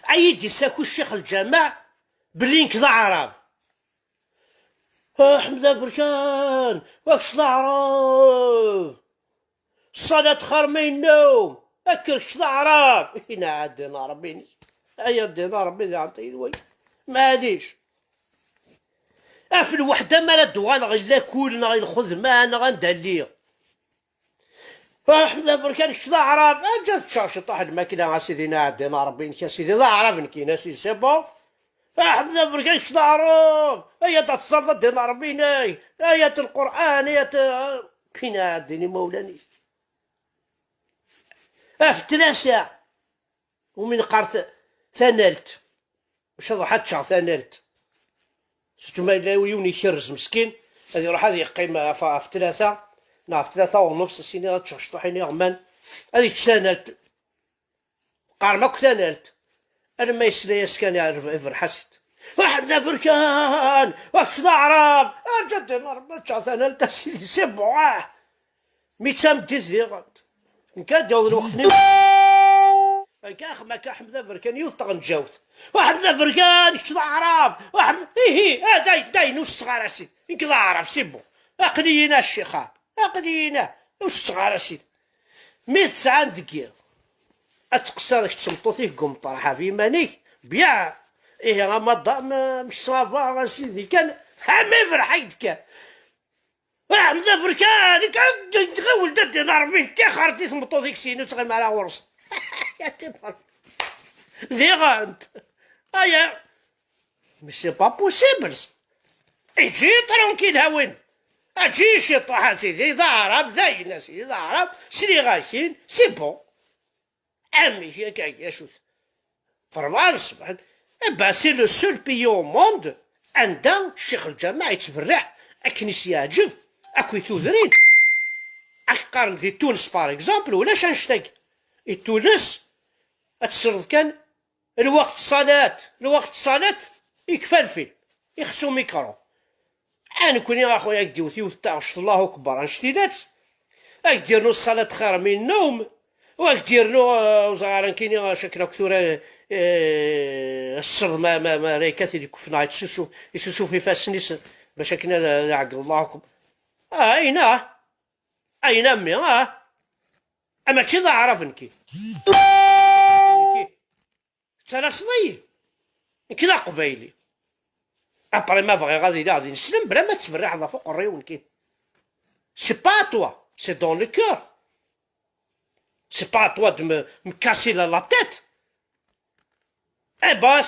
عيد يساكو الشيخ الجامع بلي نكذا عرب. حمزة بركان واكش العرب الصلاة خير من النوم اكلش العرب. هنا عندنا ربي هيا دينا ربي يعطي الوي ما هاديش في الوحدة ما دوغان غير كولنا غير الخدمة انا غندهليا. حمزة بركان كش العرب جات تشاشط واحد الماكينة اسيدينا عندنا ربي يا سيدي لا عرب نكينا سيدي سي بون. حمزة بركان كش العرب آيات الصلاة ديال ربينا آيات القرآن آيات كاين عندي مولاني في 3 ومن قرت ثنالت واش ضحات شهر ثنالت ستو ما يوني يخرز مسكين هذه يروح هذه قيمة في 3 نا في 3:30 سيني غتشطح حيني غمان هذه تسانالت قارمك ثنالت انا ما يسلي يسكن يعرف فرحست واحد بركان واش العرب جد نربط شاثنا لتسيدي سبعة ميتام تزيغ نكاد يوم الوقت كاخ ما كحمد بركان يوطغ نجاوث واحد بركان كش العرب واحد داي نص صغار اسيد ينكذا عرب سيبو اقدينا الشيخان اقدينا وش صغار اسيد 100 ساعة دقيقة اتقصر داك التمطوطي قوم طرحها في مانيك بيع غا مش صافا سيدي كان حامي فرحيت كان واحد بركان كان تغول ددي نربي كي خرطي تمطوطيك سينو تغيم على ورص يا تبر ذي غانت ايا مي سي با بوسيبل اجي ترونكيل هاوين اجي شي طاح سيدي ذا عرب زاين سيدي ذا عرب سري غاشين سي بون عمي هي كاع شوف فرنسا با سي لو سول بيي او موند عندها الشيخ الجامع يتبرع اكنيس يعجب اكو يتوذرين قارن دي تونس باغ اكزومبل ولا شانشتاك تونس اتسرد كان الوقت الصلاة يكفى الفيلم يخصو ميكرو انا كوني اخويا كديوثي وتاع الله اكبر انشتيلات ديرنو الصلاة خير من النوم ديرنو زغارن كيني شكرا كثورة السرد ما ريكاثي ديك كفنا يسوسو في فاسنيس باش كنا عقل الله اكبر اين امي اما تشي ذا عرفنكي ترى صدي كذا قبيلي ابري ما بغي غادي نسلم بلا ما تفرع على فوق الريون كي سي با توا سي دون لو كور سي با توا دو me casser la tête. Eh ben